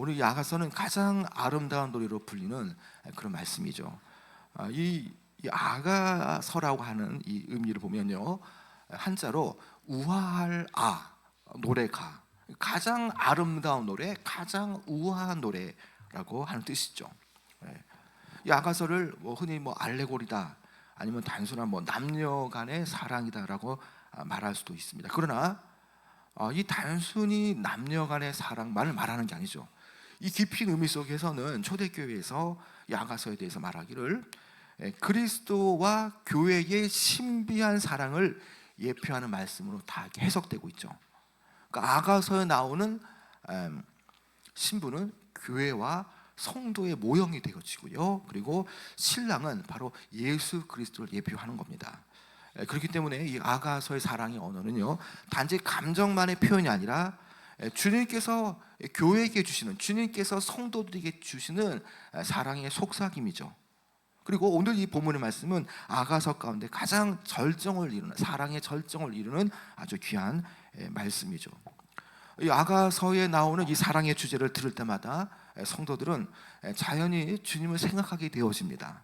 우리 야가서는 가장 아름다운 노래로 불리는 그런 말씀이죠. 이 아가서라고 하는 이 의미를 보면요, 한자로 우아할 노래가, 가장 아름다운 노래, 가장 우아한 노래라고 하는 뜻이죠. 이 아가서를 흔히 알레고리다, 아니면 단순한 남녀 간의 사랑이다라고 말할 수도 있습니다. 그러나 이 단순히 남녀 간의 사랑만을 말하는 게 아니죠. 이 깊은 의미 속에서는 초대교회에서 이 아가서에 대해서 말하기를 그리스도와 교회의 신비한 사랑을 예표하는 말씀으로 다 해석되고 있죠. 그러니까 아가서에 나오는 신부는 교회와 성도의 모형이 되어지고요, 그리고 신랑은 바로 예수 그리스도를 예표하는 겁니다. 그렇기 때문에 이 아가서의 사랑의 언어는요, 단지 감정만의 표현이 아니라 주님께서 교회에게 주시는, 주님께서 성도들에게 주시는 사랑의 속삭임이죠. 그리고 오늘 이 본문의 말씀은 아가서 가운데 가장 절정을 이루는, 사랑의 절정을 이루는 아주 귀한 말씀이죠. 이 아가서에 나오는 이 사랑의 주제를 들을 때마다 성도들은 자연히 주님을 생각하게 되어집니다.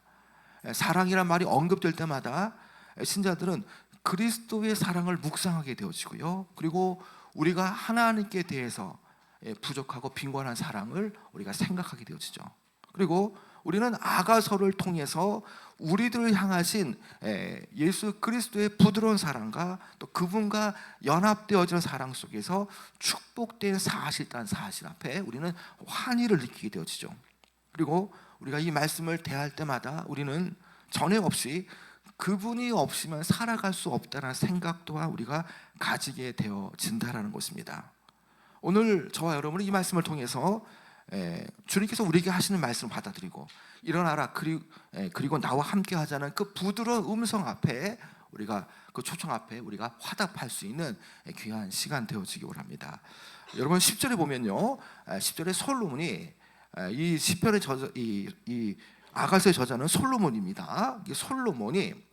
사랑이란 말이 언급될 때마다 신자들은 그리스도의 사랑을 묵상하게 되어지고요, 그리고 우리가 하나님께 대해서 부족하고 빈곤한 사랑을 우리가 생각하게 되어지죠. 그리고 우리는 아가서를 통해서 우리들을 향하신 예수 그리스도의 부드러운 사랑과 또 그분과 연합되어지는 사랑 속에서 축복된 사실 앞에 우리는 환희를 느끼게 되어지죠. 그리고 우리가 이 말씀을 대할 때마다 우리는 전에 없이 그분이 없으면 살아갈 수 없다는 생각 또한 우리가 가지게 되어진다라는 것입니다. 오늘 저와 여러분은 이 말씀을 통해서 주님께서 우리에게 하시는 말씀을 받아들이고 일어나라, 그리고 나와 함께 하자는 그 부드러운 음성 앞에, 우리가 그 초청 앞에 우리가 화답할 수 있는 귀한 시간 되어지기 원합니다. 여러분 10절에 보면요, 10절에 솔로몬이 이 시편의 저자, 이 아가서의 저자는 솔로몬입니다. 이 솔로몬이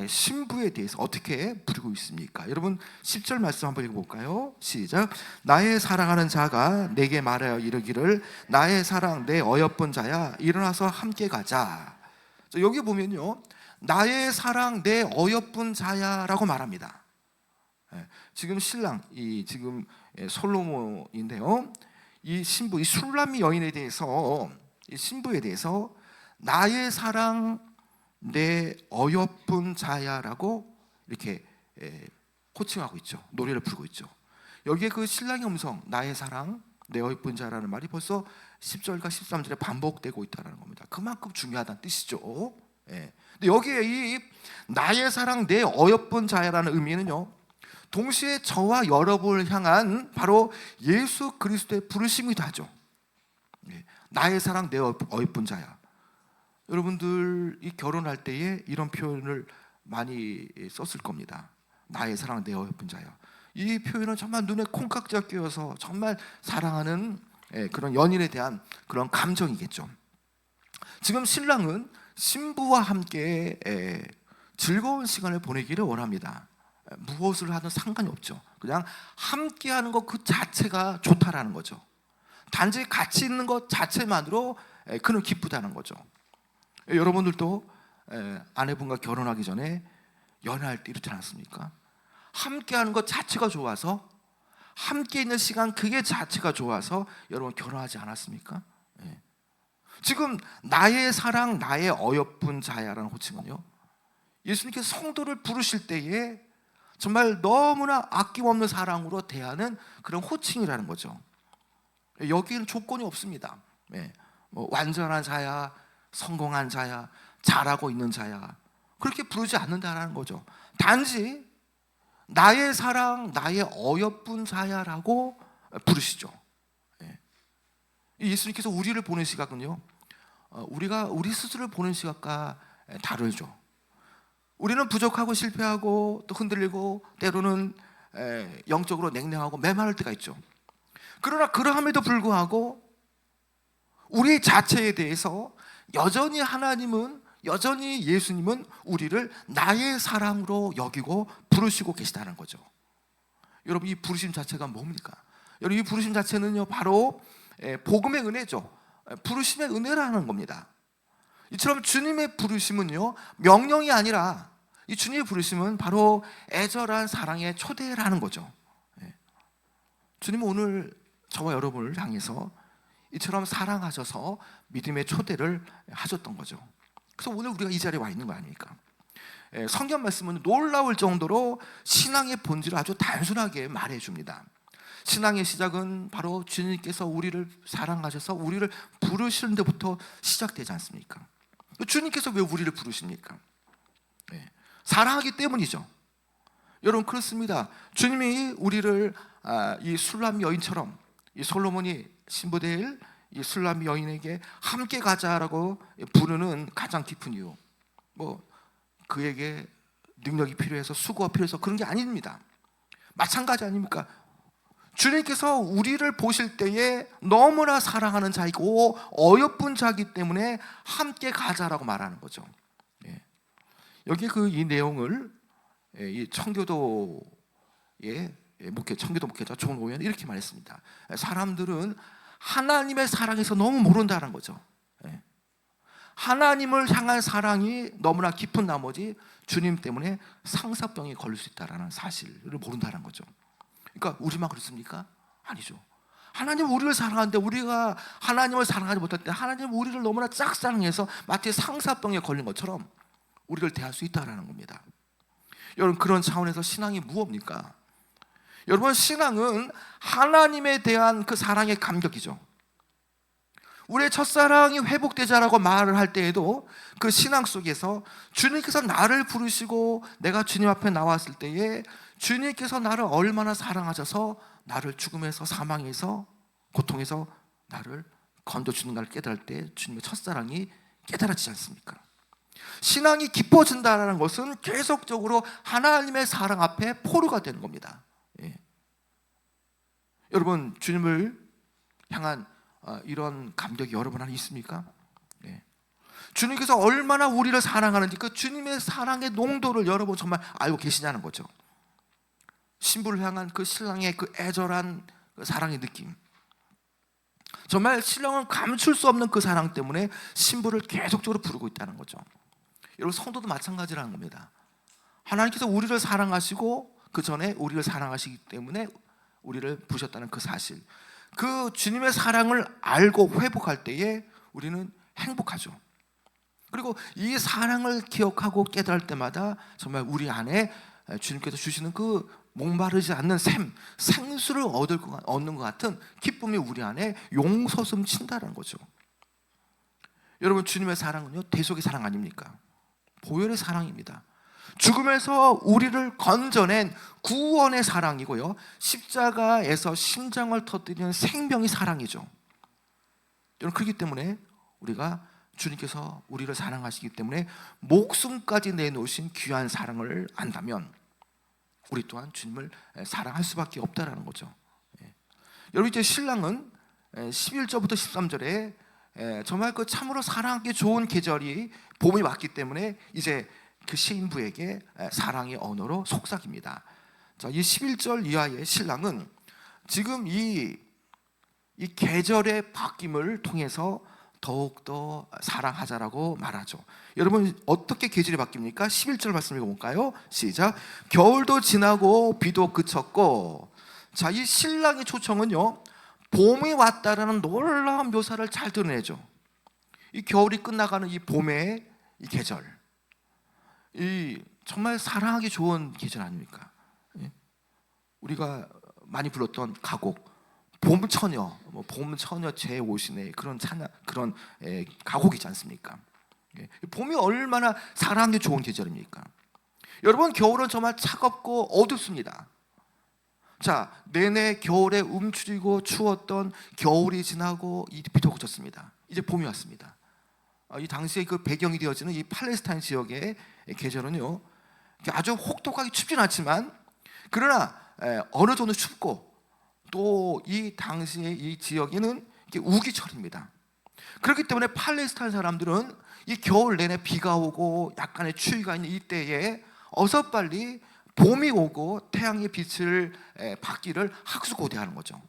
신부에 대해서 어떻게 부르고 있습니까? 여러분 10절 말씀 한번 읽어볼까요? 시작. 나의 사랑하는 자가 내게 말하여 이르기를 나의 사랑 내 어여쁜 자야 일어나서 함께 가자. 여기 보면요, 나의 사랑 내 어여쁜 자야 라고 말합니다. 지금 신랑, 지금 솔로몬인데요, 이 신부, 이 술람미 여인에 대해서, 이 신부에 대해서 나의 사랑 내 어여쁜 자야라고 이렇게 호칭하고 있죠. 노래를 부르고 있죠. 여기에 그 신랑의 음성, 나의 사랑 내 어여쁜 자라는 말이 벌써 10절과 13절에 반복되고 있다는 겁니다. 그만큼 중요하다는 뜻이죠. 근데 여기에 이 나의 사랑 내 어여쁜 자야라는 의미는요, 동시에 저와 여러분을 향한 바로 예수 그리스도의 부르심이기도 하죠. 나의 사랑 내 어여쁜 자야. 여러분들이 결혼할 때에 이런 표현을 많이 썼을 겁니다. 나의 사랑 내 어여쁜 자야. 이 표현은 정말 눈에 콩깍지가 끼어서 정말 사랑하는 그런 연인에 대한 그런 감정이겠죠. 지금 신랑은 신부와 함께 즐거운 시간을 보내기를 원합니다. 무엇을 하든 상관이 없죠. 그냥 함께하는 것 그 자체가 좋다라는 거죠. 단지 같이 있는 것 자체만으로 그는 기쁘다는 거죠. 여러분들도 아내분과 결혼하기 전에 연애할 때 이렇지 않았습니까? 함께하는 것 자체가 좋아서, 함께 있는 시간 그게 자체가 좋아서 여러분 결혼하지 않았습니까? 지금 나의 사랑 나의 어여쁜 자야라는 호칭은요, 예수님께서 성도를 부르실 때에 정말 너무나 아낌없는 사랑으로 대하는 그런 호칭이라는 거죠. 여기에는 조건이 없습니다. 완전한 자야, 성공한 자야, 잘하고 있는 자야, 그렇게 부르지 않는다는 거죠. 단지 나의 사랑 나의 어여쁜 자야라고 부르시죠. 예수님께서 우리를 보는 시각은요, 우리가 우리 스스로를 보는 시각과 다르죠. 우리는 부족하고 실패하고 또 흔들리고 때로는 영적으로 냉랭하고 메마를 때가 있죠. 그러나 그러함에도 불구하고 우리 자체에 대해서 여전히 하나님은, 여전히 예수님은 우리를 나의 사랑으로 여기고 부르시고 계시다는 거죠. 여러분 이 부르심 자체가 뭡니까? 여러분 이 부르심 자체는요, 바로 복음의 은혜죠. 부르심의 은혜라는 겁니다. 이처럼 주님의 부르심은요, 명령이 아니라 이 주님의 부르심은 바로 애절한 사랑의 초대라는 거죠. 주님은 오늘 저와 여러분을 향해서 이처럼 사랑하셔서 믿음의 초대를 하셨던 거죠. 그래서 오늘 우리가 이 자리에 와 있는 거 아닙니까? 성경 말씀은 놀라울 정도로 신앙의 본질을 아주 단순하게 말해줍니다. 신앙의 시작은 바로 주님께서 우리를 사랑하셔서 우리를 부르시는 데부터 시작되지 않습니까? 주님께서 왜 우리를 부르십니까? 사랑하기 때문이죠. 여러분, 그렇습니다. 주님이 우리를 이 술람 여인처럼, 이 솔로몬이 신부될 이 술람 여인에게 함께 가자라고 부르는 가장 깊은 이유, 그에게 능력이 필요해서, 수고가 필요해서 그런 게 아닙니다. 마찬가지 아닙니까? 주님께서 우리를 보실 때에 너무나 사랑하는 자이고 어여쁜 자이기 때문에 함께 가자라고 말하는 거죠. 여기 이 내용을 이 청교도 목회자 존 오웬은 이렇게 말했습니다. 사람들은 하나님의 사랑에서 너무 모른다는 거죠. 하나님을 향한 사랑이 너무나 깊은 나머지 주님 때문에 상사병에 걸릴 수 있다는 사실을 모른다는 거죠. 그러니까 우리만 그렇습니까? 아니죠. 하나님 우리를 사랑하는데 우리가 하나님을 사랑하지 못할 때 하나님 우리를 너무나 짝사랑해서 마치 상사병에 걸린 것처럼 우리를 대할 수 있다는 겁니다. 여러분, 그런 차원에서 신앙이 무엇입니까? 여러분, 신앙은 하나님에 대한 그 사랑의 감격이죠. 우리의 첫사랑이 회복되자라고 말을 할 때에도 그 신앙 속에서 주님께서 나를 부르시고 내가 주님 앞에 나왔을 때에 주님께서 나를 얼마나 사랑하셔서 나를 죽음에서, 사망에서, 고통에서 나를 건져주는 걸 깨달을 때 주님의 첫사랑이 깨달아지지 않습니까? 신앙이 깊어진다는 것은 계속적으로 하나님의 사랑 앞에 포로가 되는 겁니다. 여러분, 주님을 향한 이런 감격이 여러분 안에 있습니까? 주님께서 얼마나 우리를 사랑하는지 그 주님의 사랑의 농도를 여러분 정말 알고 계시냐는 거죠. 신부를 향한 그 신랑의 그 애절한 그 사랑의 느낌, 정말 신랑은 감출 수 없는 그 사랑 때문에 신부를 계속적으로 부르고 있다는 거죠. 여러분, 성도도 마찬가지라는 겁니다. 하나님께서 우리를 사랑하시고 그 전에 우리를 사랑하시기 때문에 우리를 부르셨다는 그 사실, 그 주님의 사랑을 알고 회복할 때에 우리는 행복하죠. 그리고 이 사랑을 기억하고 깨달을 때마다 정말 우리 안에 주님께서 주시는 그 목마르지 않는 생수를 얻는 것 같은 기쁨이 우리 안에 용솟음 친다는 거죠. 여러분, 주님의 사랑은요, 대속의 사랑 아닙니까? 보혈의 사랑입니다. 죽음에서 우리를 건져낸 구원의 사랑이고요, 십자가에서 심장을 터뜨리는 생명의 사랑이죠. 여러분, 그렇기 때문에 우리가 주님께서 우리를 사랑하시기 때문에 목숨까지 내놓으신 귀한 사랑을 안다면 우리 또한 주님을 사랑할 수밖에 없다라는 거죠. 여러분, 이제 신랑은 11절부터 13절에 정말 그 참으로 사랑하기 좋은 계절이 봄이 왔기 때문에 이제 그 신부에게 사랑의 언어로 속삭입니다. 자, 이 11절 이하의 신랑은 지금 이 계절의 바뀜을 통해서 더욱더 사랑하자라고 말하죠. 여러분, 어떻게 계절이 바뀝니까? 11절 말씀 읽어볼까요? 시작. 겨울도 지나고 비도 그쳤고. 자, 이 신랑의 초청은요, 봄이 왔다라는 놀라운 묘사를 잘 드러내죠. 이 겨울이 끝나가는 이 봄의 이 계절, 이 정말 사랑하기 좋은 계절 아닙니까? 우리가 많이 불렀던 가곡, 봄처녀, 봄처녀 제 오시네, 그런 가곡이지 않습니까? 봄이 얼마나 사랑하기 좋은 계절입니까? 여러분, 겨울은 정말 차갑고 어둡습니다. 자, 내내 겨울에 움츠리고 추웠던 겨울이 지나고 이 비도 그쳤습니다. 이제 봄이 왔습니다. 이 당시에 그 배경이 되어지는 이 팔레스타인 지역의 계절은요, 아주 혹독하게 춥진 않지만 그러나 어느 정도 춥고 또 이 당시에 이 지역에는 우기철입니다. 그렇기 때문에 팔레스타인 사람들은 이 겨울 내내 비가 오고 약간의 추위가 있는 이때에 어서 빨리 봄이 오고 태양의 빛을 받기를 학수고대하는 거죠.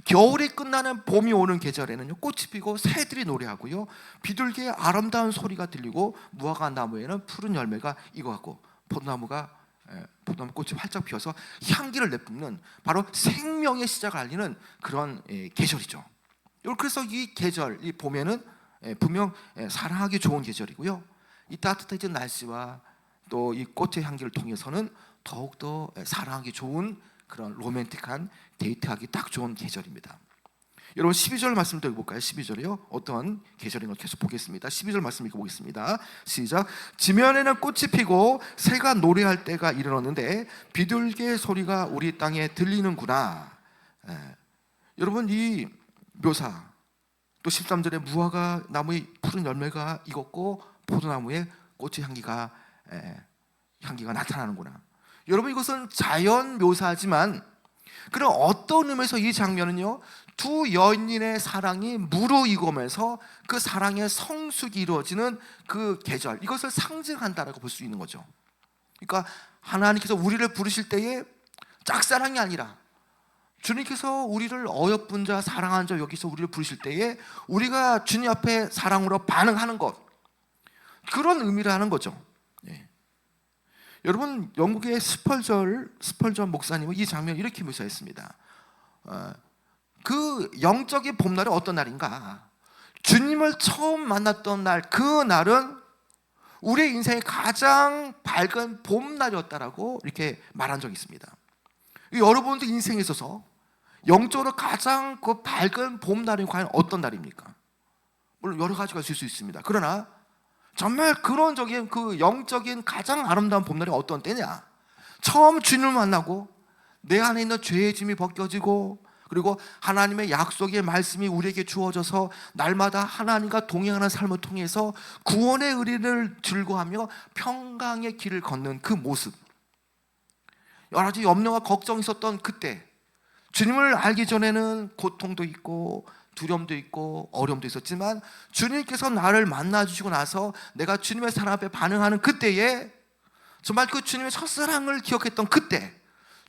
겨울이 끝나는 봄이 오는 계절에는요, 꽃이 피고 새들이 노래하고요, 비둘기의 아름다운 소리가 들리고 무화과 나무에는 푸른 열매가 익어갖고 포도나무 꽃이 활짝 피어서 향기를 내뿜는 바로 생명의 시작을 알리는 그런 계절이죠. 그래서 이 계절, 이 봄에는 분명 사랑하기 좋은 계절이고요, 이 따뜻해진 날씨와 또 이 꽃의 향기를 통해서는 더욱더 사랑하기 좋은 그런 로맨틱한 데이트하기 딱 좋은 계절입니다. 여러분 12절 말씀 또 읽어볼까요? 12절이요. 어떤 계절인 걸 계속 보겠습니다. 12절 말씀 읽어보겠습니다. 시작. 지면에는 꽃이 피고 새가 노래할 때가 이르렀는데 비둘기의 소리가 우리 땅에 들리는구나. 여러분 이 묘사, 또 13절에 무화과 나무의 푸른 열매가 익었고 포도나무에 꽃의 향기가 나타나는구나. 여러분 이것은 자연 묘사지만 그런 어떤 의미에서 이 장면은요, 두 여인의 사랑이 무르익으면서 그 사랑의 성숙이 이루어지는 그 계절, 이것을 상징한다라고 볼 수 있는 거죠. 그러니까 하나님께서 우리를 부르실 때에 짝사랑이 아니라 주님께서 우리를 어여쁜 자, 사랑한 자 여기서 우리를 부르실 때에 우리가 주님 앞에 사랑으로 반응하는 것, 그런 의미를 하는 거죠. 여러분 영국의 스펄전 목사님은 이 장면을 이렇게 묘사했습니다. 그 영적인 봄날이 어떤 날인가? 주님을 처음 만났던 날, 그 날은 우리의 인생의 가장 밝은 봄날이었다라고 이렇게 말한 적이 있습니다. 여러분도 인생에 있어서 영적으로 가장 그 밝은 봄날이 과연 어떤 날입니까? 물론 여러 가지가 있을 수 있습니다. 그러나 정말 근원적인 그 영적인 가장 아름다운 봄날이 어떤 때냐? 처음 주님을 만나고 내 안에 있는 죄의 짐이 벗겨지고, 그리고 하나님의 약속의 말씀이 우리에게 주어져서 날마다 하나님과 동행하는 삶을 통해서 구원의 의리를 즐거워하며 평강의 길을 걷는 그 모습, 여러 가지 염려와 걱정이 있었던 그때, 주님을 알기 전에는 고통도 있고 두려움도 있고 어려움도 있었지만 주님께서 나를 만나주시고 나서 내가 주님의 사랑 앞에 반응하는 그때에, 정말 그 주님의 첫사랑을 기억했던 그때,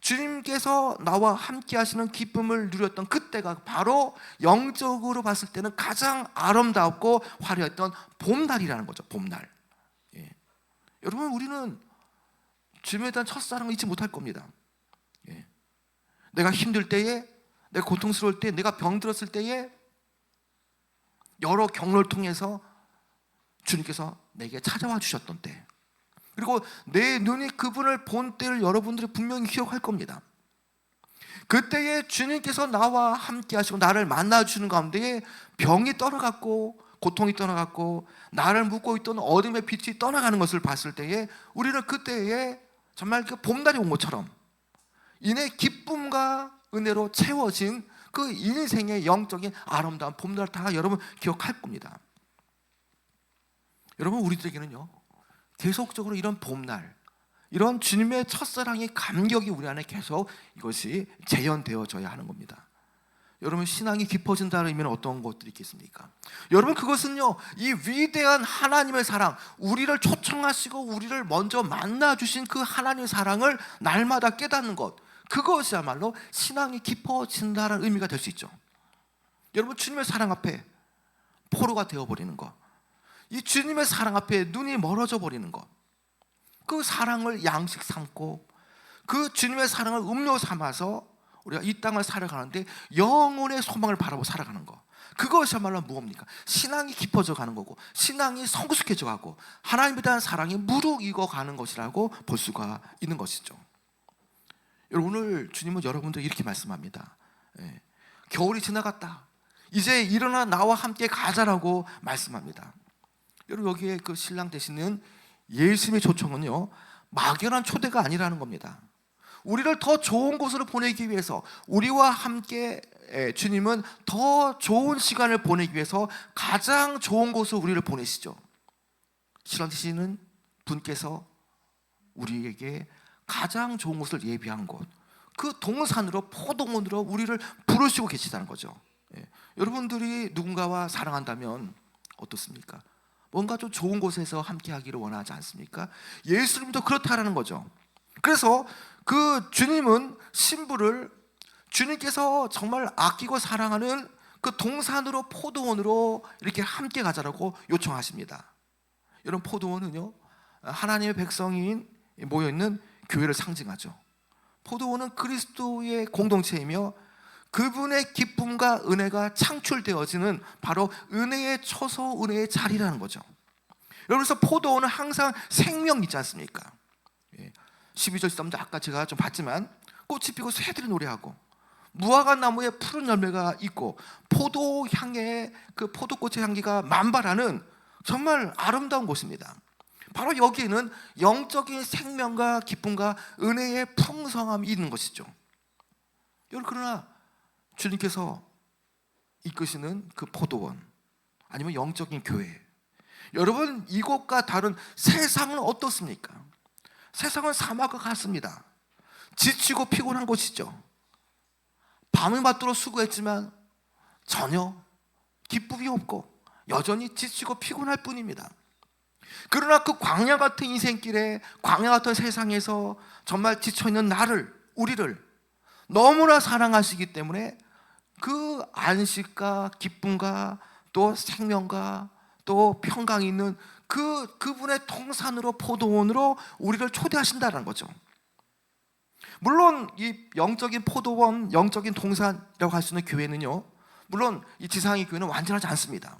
주님께서 나와 함께 하시는 기쁨을 누렸던 그때가 바로 영적으로 봤을 때는 가장 아름답고 화려했던 봄날이라는 거죠. 봄날. 여러분 우리는 주님에 대한 첫사랑을 잊지 못할 겁니다. 내가 힘들 때에, 내가 고통스러울 때, 내가 병들었을 때에 여러 경로를 통해서 주님께서 내게 찾아와 주셨던 때, 그리고 내 눈이 그분을 본 때를 여러분들이 분명히 기억할 겁니다. 그때에 주님께서 나와 함께 하시고 나를 만나주는 가운데에 병이 떠나갔고 고통이 떠나갔고 나를 묶고 있던 어둠의 빛이 떠나가는 것을 봤을 때에 우리는 그때에 정말 그 봄날이 온 것처럼 이내 기쁨과 은혜로 채워진 그 인생의 영적인 아름다운 봄날 다 여러분 기억할 겁니다. 여러분 우리들에게는요 계속적으로 이런 봄날, 이런 주님의 첫사랑의 감격이 우리 안에 계속 이것이 재현되어져야 하는 겁니다. 여러분 신앙이 깊어진다는 의미는 어떤 것들이 있겠습니까? 여러분 그것은요 이 위대한 하나님의 사랑, 우리를 초청하시고 우리를 먼저 만나주신 그 하나님의 사랑을 날마다 깨닫는 것, 그것이야말로 신앙이 깊어진다는 의미가 될 수 있죠. 여러분 주님의 사랑 앞에 포로가 되어버리는 것, 이 주님의 사랑 앞에 눈이 멀어져 버리는 것, 그 사랑을 양식 삼고 그 주님의 사랑을 음료 삼아서 우리가 이 땅을 살아가는데 영혼의 소망을 바라보고 살아가는 것, 그것이야말로 무엇입니까? 신앙이 깊어져 가는 거고 신앙이 성숙해져 가고 하나님에 대한 사랑이 무르익어 가는 것이라고 볼 수가 있는 것이죠. 여러분 오늘 주님은 여러분들 이렇게 말씀합니다. 겨울이 지나갔다, 이제 일어나 나와 함께 가자라고 말씀합니다. 여러분 여기에 그 신랑 되시는 예수님의 초청은요 막연한 초대가 아니라는 겁니다. 우리를 더 좋은 곳으로 보내기 위해서, 우리와 함께 주님은 더 좋은 시간을 보내기 위해서 가장 좋은 곳으로 우리를 보내시죠. 신랑 되시는 분께서 우리에게 가장 좋은 곳을 예비한 곳, 그 동산으로, 포도원으로 우리를 부르시고 계시다는 거죠. 여러분들이 누군가와 사랑한다면 어떻습니까? 뭔가 좀 좋은 곳에서 함께 하기를 원하지 않습니까? 예수님도 그렇다라는 거죠. 그래서 그 주님은 신부를 주님께서 정말 아끼고 사랑하는 그 동산으로, 포도원으로 이렇게 함께 가자라고 요청하십니다. 여러분, 포도원은요, 하나님의 백성인 모여있는 교회를 상징하죠. 포도원은 그리스도의 공동체이며 그분의 기쁨과 은혜가 창출되어지는 바로 은혜의 처소, 은혜의 자리라는 거죠. 그래서 포도원은 항상 생명이 있지 않습니까? 12절 13절 아까 제가 좀 봤지만 꽃이 피고 새들이 노래하고 무화과 나무에 푸른 열매가 있고 포도 향에 그 포도꽃의 향기가 만발하는 정말 아름다운 곳입니다. 바로 여기에는 영적인 생명과 기쁨과 은혜의 풍성함이 있는 것이죠. 여러분, 그러나 주님께서 이끄시는 그 포도원 아니면 영적인 교회, 여러분, 이곳과 다른 세상은 어떻습니까? 세상은 사막과 같습니다. 지치고 피곤한 곳이죠. 밤을 맞도록 수고했지만 전혀 기쁨이 없고 여전히 지치고 피곤할 뿐입니다. 그러나 그 광야 같은 인생길에, 광야 같은 세상에서 정말 지쳐있는 나를, 우리를 너무나 사랑하시기 때문에 그 안식과 기쁨과 또 생명과 또 평강이 있는 그분의 동산으로, 포도원으로 우리를 초대하신다는 거죠. 물론 이 영적인 포도원, 영적인 동산이라고 할 수 있는 교회는요, 물론 이 지상의 교회는 완전하지 않습니다.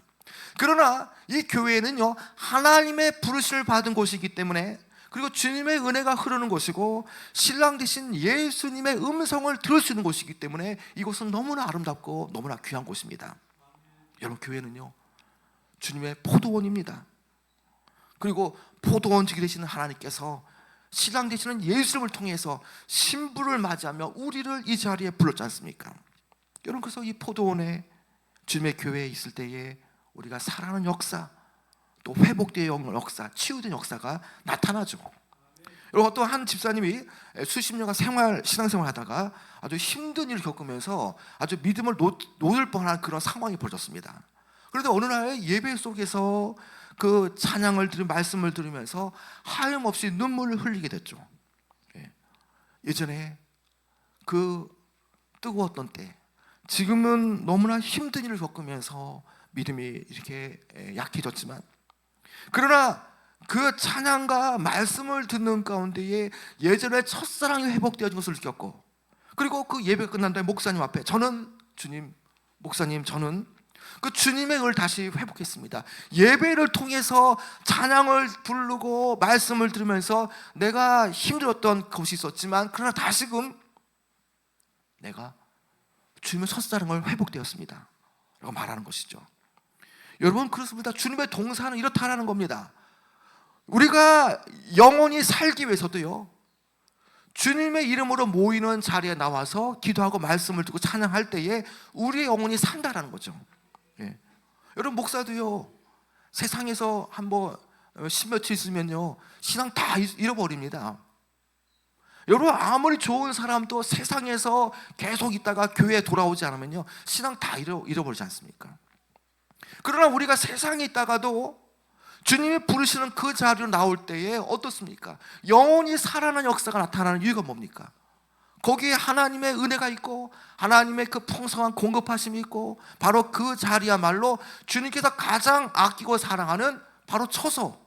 그러나 이 교회는요, 하나님의 부르심을 받은 곳이기 때문에, 그리고 주님의 은혜가 흐르는 곳이고 신랑 되신 예수님의 음성을 들을 수 있는 곳이기 때문에 이곳은 너무나 아름답고 너무나 귀한 곳입니다. 여러분, 교회는요, 주님의 포도원입니다. 그리고 포도원지기 되시는 하나님께서 신랑 되시는 예수님을 통해서 신부를 맞이하며 우리를 이 자리에 불렀지 않습니까? 여러분, 그래서 이 포도원에, 주님의 교회에 있을 때에 우리가 살아가는 역사, 또 회복된 역사, 치유된 역사가 나타나죠. 여러분, 또 한 집사님이 수십 년간 신앙생활 하다가 아주 힘든 일을 겪으면서 아주 믿음을 놓을 뻔한 그런 상황이 벌어졌습니다. 그런데 어느 날 예배 속에서 그 찬양을 말씀을 들으면서 하염없이 눈물을 흘리게 됐죠. 예전에 그 뜨거웠던 때, 지금은 너무나 힘든 일을 겪으면서 믿음이 이렇게 약해졌지만, 그러나 그 찬양과 말씀을 듣는 가운데에 예전에 첫사랑이 회복되어진 것을 느꼈고, 그리고 그 예배가 끝난 다음에 목사님 앞에 주님, 목사님, 저는 그 주님의 은혜를 다시 회복했습니다. 예배를 통해서 찬양을 부르고 말씀을 들으면서 내가 힘들었던 것이 있었지만, 그러나 다시금 내가 주님의 첫사랑을 회복되었습니다 라고 말하는 것이죠. 여러분, 그렇습니다. 주님의 동산은 이렇다라는 겁니다. 우리가 영원히 살기 위해서도요, 주님의 이름으로 모이는 자리에 나와서 기도하고 말씀을 듣고 찬양할 때에 우리의 영혼이 산다라는 거죠. 여러분, 목사도요, 세상에서 한번 십몇일 있으면요, 신앙 다 잃어버립니다. 여러분, 아무리 좋은 사람도 세상에서 계속 있다가 교회에 돌아오지 않으면요, 신앙 다 잃어버리지 않습니까? 그러나 우리가 세상에 있다가도 주님이 부르시는 그 자리로 나올 때에 어떻습니까? 영원히 살아나는 역사가 나타나는 이유가 뭡니까? 거기에 하나님의 은혜가 있고 하나님의 그 풍성한 공급하심이 있고, 바로 그 자리야말로 주님께서 가장 아끼고 사랑하는 바로 처소,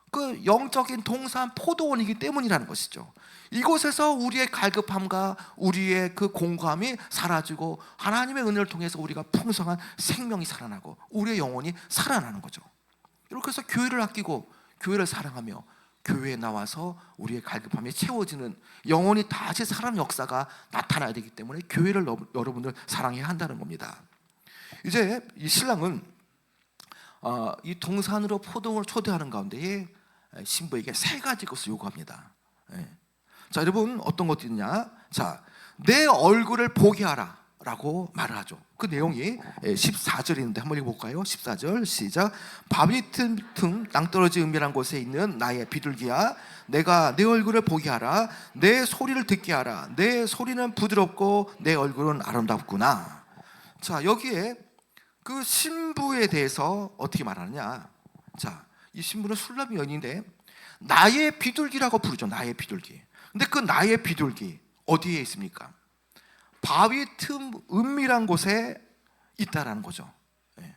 그 영적인 동산 포도원이기 때문이라는 것이죠. 이곳에서 우리의 갈급함과 우리의 그 공고함이 사라지고 하나님의 은혜를 통해서 우리가 풍성한 생명이 살아나고 우리의 영혼이 살아나는 거죠. 그래서 교회를 아끼고 교회를 사랑하며 교회에 나와서 우리의 갈급함이 채워지는, 영혼이 다시 살아나는 역사가 나타나야 되기 때문에 교회를 여러분들 사랑해야 한다는 겁니다. 이제 이 신랑은 이 동산으로 포도원을 초대하는 가운데에 신부에게 세 가지 것을 요구합니다. 자, 여러분, 어떤 것도 있냐? 자, 내 얼굴을 보게 하라 라고 말을 하죠. 그 내용이 14절인데 한번 읽어볼까요? 14절 시작. 바위 틈 낭떠러지 은밀한 곳에 있는 나의 비둘기야, 내가 내 얼굴을 보게 하라. 내 소리를 듣게 하라. 내 소리는 부드럽고 내 얼굴은 아름답구나. 자, 여기에 그 신부에 대해서 어떻게 말하느냐? 자, 이 신부는 술람 여인인데 나의 비둘기라고 부르죠. 나의 비둘기. 근데 그 나의 비둘기 어디에 있습니까? 바위 틈 은밀한 곳에 있다라는 거죠. 예.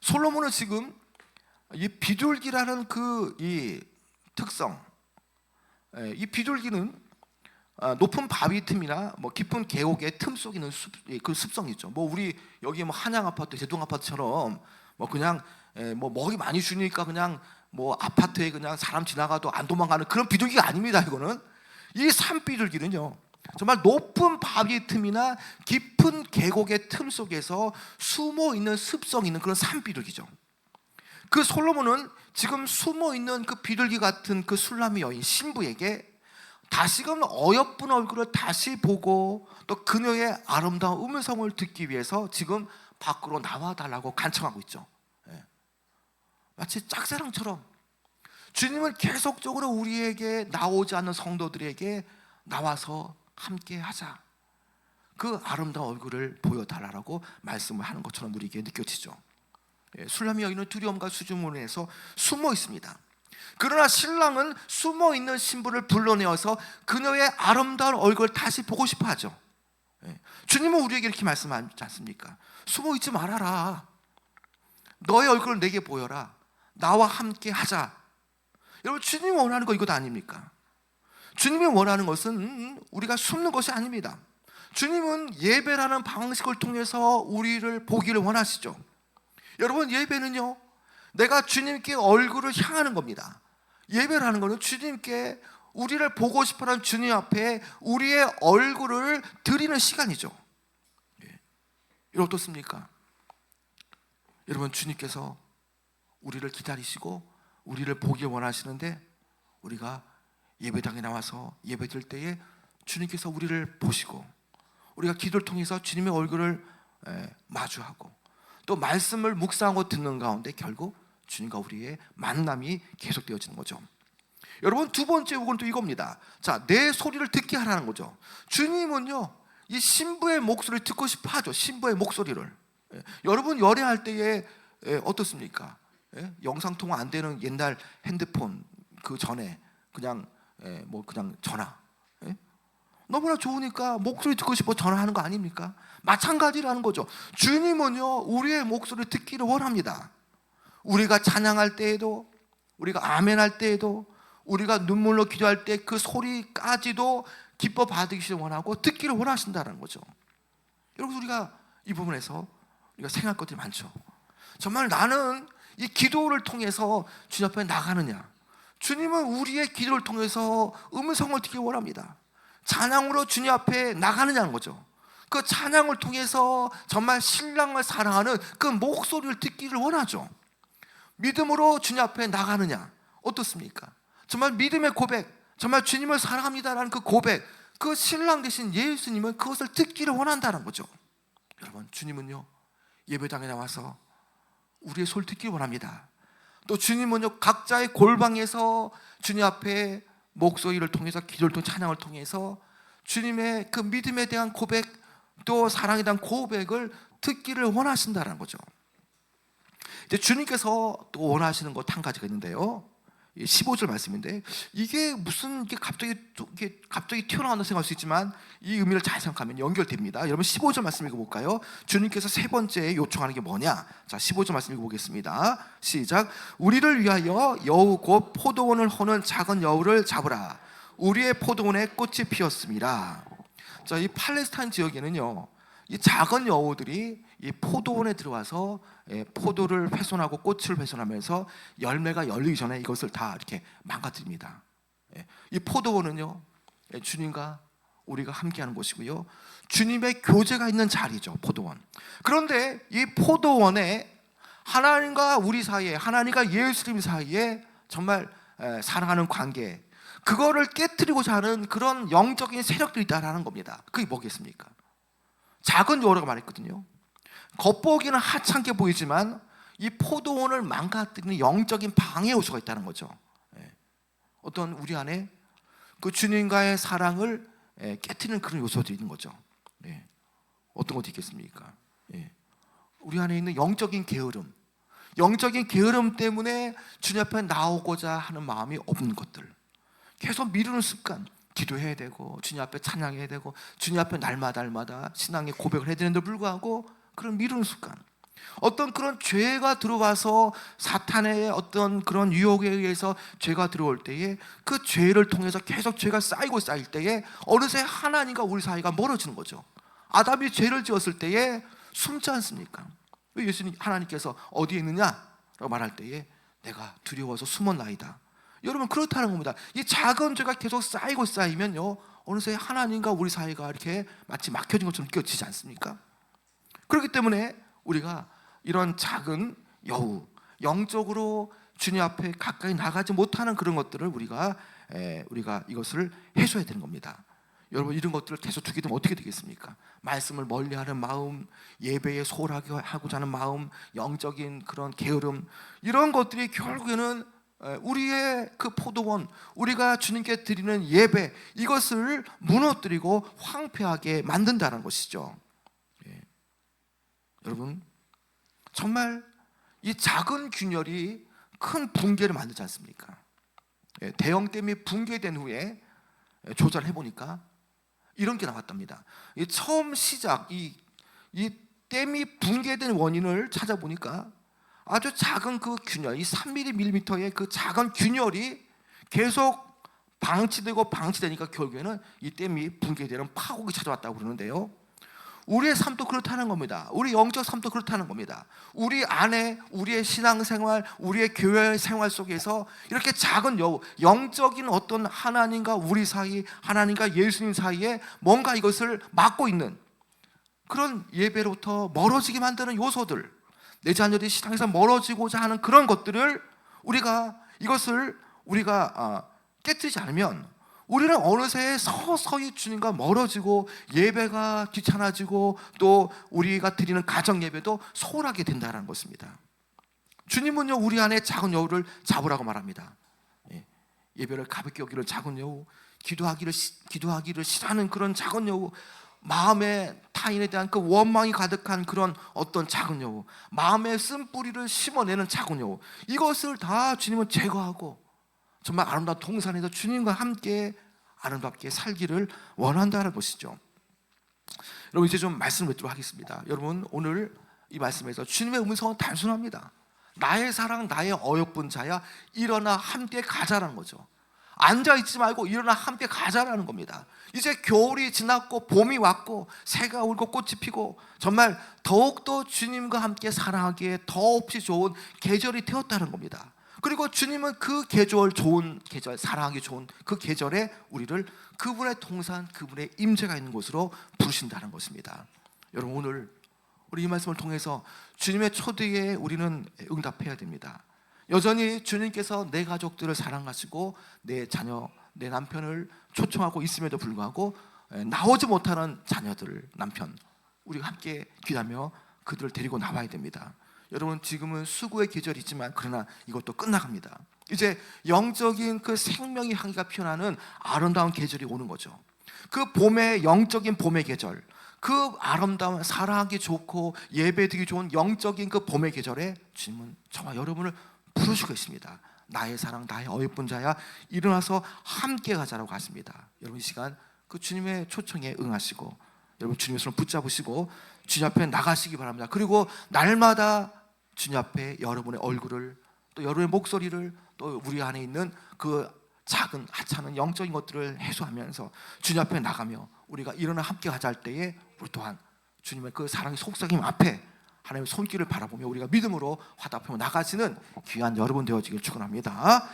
솔로몬은 지금 이 비둘기라는 이 특성, 이 비둘기는 높은 바위 틈이나 뭐 깊은 계곡의 틈 속에 있는 그 습성이 있죠. 뭐 우리 여기 뭐 한양 아파트, 제동 아파트처럼 뭐 그냥 뭐 먹이 많이 주니까 그냥 뭐 아파트에 그냥 사람 지나가도 안 도망가는 그런 비둘기가 아닙니다. 이거는 이 산비둘기는요, 정말 높은 바위 틈이나 깊은 계곡의 틈 속에서 숨어 있는 습성이 있는 그런 산비둘기죠. 그 솔로몬은 지금 숨어 있는 그 비둘기 같은 그 술람의 여인 신부에게 다시금 어여쁜 얼굴을 다시 보고 또 그녀의 아름다운 음성을 듣기 위해서 지금 밖으로 나와달라고 간청하고 있죠. 마치 짝사랑처럼 주님은 계속적으로 우리에게 나오지 않는 성도들에게 나와서 함께 하자, 그 아름다운 얼굴을 보여달라고 말씀을 하는 것처럼 우리에게 느껴지죠. 술람의 여인은 두려움과 수줍음에서 숨어 있습니다. 그러나 신랑은 숨어 있는 신부를 불러내어서 그녀의 아름다운 얼굴을 다시 보고 싶어 하죠. 주님은 우리에게 이렇게 말씀하지 않습니까? 숨어 있지 말아라. 너의 얼굴을 내게 보여라. 나와 함께 하자. 여러분, 주님이 원하는 거 이것 아닙니까? 주님이 원하는 것은 우리가 숨는 것이 아닙니다. 주님은 예배라는 방식을 통해서 우리를 보기를 원하시죠. 여러분, 예배는요, 내가 주님께 얼굴을 향하는 겁니다. 예배라는 것은 주님께 우리를 보고 싶어하는 주님 앞에 우리의 얼굴을 드리는 시간이죠. 여러분, 어떻습니까? 여러분, 주님께서 우리를 기다리시고 우리를 보길 원하시는데 우리가 예배당에 나와서 예배드릴 때에 주님께서 우리를 보시고 우리가 기도를 통해서 주님의 얼굴을 마주하고 또 말씀을 묵상하고 듣는 가운데 결국 주님과 우리의 만남이 계속되어지는 거죠. 여러분, 두 번째 요구는 또 이겁니다. 자, 내 소리를 듣게 하라는 거죠. 주님은요, 이 신부의 목소리를 듣고 싶어 하죠. 신부의 목소리를. 여러분, 연애할 때에 어떻습니까? 영상통화 안 되는 옛날 핸드폰 그 전에 그냥 그냥 전화. 너무나 좋으니까 목소리 듣고 싶어 전화하는 거 아닙니까? 마찬가지라는 거죠. 주님은요, 우리의 목소리를 듣기를 원합니다. 우리가 찬양할 때에도, 우리가 아멘할 때에도, 우리가 눈물로 기도할 때 그 소리까지도 기뻐 받으시길 원하고 듣기를 원하신다는 거죠. 여러분, 우리가 이 부분에서 우리가 생각할 것들이 많죠. 정말 나는 이 기도를 통해서 주님 앞에 나가느냐? 주님은 우리의 기도를 통해서 음성을 듣기 원합니다. 찬양으로 주님 앞에 나가느냐는 거죠. 그 찬양을 통해서 정말 신랑을 사랑하는 그 목소리를 듣기를 원하죠. 믿음으로 주님 앞에 나가느냐? 어떻습니까? 정말 믿음의 고백, 정말 주님을 사랑합니다라는 그 고백, 그 신랑 되신 예수님은 그것을 듣기를 원한다는 거죠. 여러분, 주님은요, 예배당에 나와서 우리의 소리를 듣기를 원합니다. 또 주님은요, 각자의 골방에서 주님 앞에 목소리를 통해서, 기도를 통해 찬양을 통해서 주님의 그 믿음에 대한 고백, 또 사랑에 대한 고백을 듣기를 원하신다는 거죠. 이제 주님께서 또 원하시는 것 한 가지가 있는데요, 15절 말씀인데 이게 무슨 이게 갑자기 튀어나온다 생각할 수 있지만 이 의미를 잘 생각하면 연결됩니다. 여러분, 15절 말씀 읽어볼까요? 주님께서 세 번째 요청하는 게 뭐냐? 자, 15절 말씀 읽어보겠습니다. 시작. 우리를 위하여 여우 곧 포도원을 허는 작은 여우를 잡으라. 우리의 포도원에 꽃이 피었습니다. 자, 이 팔레스타인 지역에는요, 이 작은 여우들이 이 포도원에 들어와서 포도를 훼손하고 꽃을 훼손하면서 열매가 열리기 전에 이것을 다 이렇게 망가뜨립니다. 이 포도원은요, 주님과 우리가 함께하는 곳이고요, 주님의 교제가 있는 자리죠, 포도원. 그런데 이 포도원에 하나님과 우리 사이에, 하나님과 예수님 사이에 정말 사랑하는 관계, 그거를 깨트리고자 하는 그런 영적인 세력들이 있다는 겁니다. 그게 뭐겠습니까? 작은 여우라고 말했거든요. 겉보기는 하찮게 보이지만 이 포도원을 망가뜨리는 영적인 방해 요소가 있다는 거죠. 어떤 우리 안에 그 주님과의 사랑을 깨트리는 그런 요소들이 있는 거죠. 어떤 것도 있겠습니까? 우리 안에 있는 영적인 게으름 때문에 주님 앞에 나오고자 하는 마음이 없는 것들, 계속 미루는 습관, 기도해야 되고 주님 앞에 찬양해야 되고 주님 앞에 날마다 신앙의 고백을 해야 되는데 불구하고 그런 미루는 습관, 어떤 그런 죄가 들어와서 사탄의 어떤 그런 유혹에 의해서 죄가 들어올 때에 그 죄를 통해서 계속 죄가 쌓일 때에 어느새 하나님과 우리 사이가 멀어지는 거죠. 아담이 죄를 지었을 때에 숨지 않습니까? 왜 예수님 하나님께서 어디에 있느냐라고 말할 때에 내가 두려워서 숨었나이다. 여러분 그렇다는 겁니다. 이 작은 죄가 계속 쌓이면요 어느새 하나님과 우리 사이가 이렇게 마치 막혀진 것처럼 느껴지지 않습니까? 그렇기 때문에 우리가 이런 작은 여우, 영적으로 주님 앞에 가까이 나가지 못하는 그런 것들을 우리가 이것을 해소해야 되는 겁니다. 여러분 이런 것들을 계속 두게 되면 어떻게 되겠습니까? 말씀을 멀리하는 마음, 예배에 소홀하게 하고자 하는 마음, 영적인 그런 게으름, 이런 것들이 결국에는 우리의 그 포도원, 우리가 주님께 드리는 예배, 이것을 무너뜨리고 황폐하게 만든다는 것이죠. 여러분 정말 이 작은 균열이 큰 붕괴를 만들지 않습니까? 대형댐이 붕괴된 후에 조사를 해보니까 이런 게 나왔답니다. 처음 시작, 이 댐이 붕괴된 원인을 찾아보니까 아주 작은 그 균열, 이 3mm의 그 작은 균열이 계속 방치되니까 결국에는 이 댐이 붕괴되는 파국이 찾아왔다고 그러는데요. 우리의 삶도 그렇다는 겁니다. 우리 영적 삶도 그렇다는 겁니다. 우리 안에 우리의 신앙생활, 우리의 교회 생활 속에서 이렇게 작은 여우, 영적인 어떤 하나님과 우리 사이, 하나님과 예수님 사이에 뭔가 이것을 막고 있는 그런 예배로부터 멀어지게 만드는 요소들, 내 자녀들이 신앙에서 멀어지고자 하는 그런 것들을 우리가 깨뜨리지 않으면 우리는 어느새 서서히 주님과 멀어지고 예배가 귀찮아지고 또 우리가 드리는 가정 예배도 소홀하게 된다는 것입니다. 주님은요 우리 안에 작은 여우를 잡으라고 말합니다. 예배를 가볍게 여기는 작은 여우, 기도하기를 싫어하는 그런 작은 여우, 마음에 타인에 대한 그 원망이 가득한 그런 어떤 작은 여우, 마음에 쓴뿌리를 심어내는 작은 여우, 이것을 다 주님은 제거하고 정말 아름다운 동산에서 주님과 함께 아름답게 살기를 원한다는 것이죠. 여러분 이제 좀 말씀을 맺도록 하겠습니다. 여러분 오늘 이 말씀에서 주님의 음성은 단순합니다. 나의 사랑, 나의 어여쁜 자야, 일어나 함께 가자라는 거죠. 앉아있지 말고 일어나 함께 가자라는 겁니다. 이제 겨울이 지났고 봄이 왔고 새가 울고 꽃이 피고 정말 더욱더 주님과 함께 사랑하기에 더없이 좋은 계절이 되었다는 겁니다. 그리고 주님은 그 좋은 계절, 사랑하기 좋은 그 계절에 우리를 그분의 동산, 그분의 임재가 있는 곳으로 부르신다는 것입니다. 여러분 오늘 우리 이 말씀을 통해서 주님의 초대에 우리는 응답해야 됩니다. 여전히 주님께서 내 가족들을 사랑하시고 내 자녀, 내 남편을 초청하고 있음에도 불구하고 나오지 못하는 자녀들, 남편, 우리가 함께 기도하며 그들을 데리고 나와야 됩니다. 여러분 지금은 수고의 계절이지만 그러나 이것도 끝나갑니다. 이제 영적인 그 생명의 향기가 피어나는 아름다운 계절이 오는 거죠. 그 봄의 영적인 봄의 계절, 그 아름다운 사랑하기 좋고 예배드리기 좋은 영적인 그 봄의 계절에 주님은 저와 여러분을 부르시고 있습니다. 나의 사랑, 나의 어여쁜 자야, 일어나서 함께 가자라고 하십니다. 여러분 이 시간 그 주님의 초청에 응하시고 여러분 주님의 손을 붙잡으시고 주님 앞에 나가시기 바랍니다. 그리고 날마다 주님 앞에 여러분의 얼굴을, 또 여러분의 목소리를, 또 우리 안에 있는 그 작은 하찮은 영적인 것들을 해소하면서 주님 앞에 나가며 우리가 일어나 함께 가자 할 때에 우리 또한 주님의 그 사랑의 속삭임 앞에 하나님의 손길을 바라보며 우리가 믿음으로 화답하며 나가시는 귀한 여러분 되어지길 축원합니다.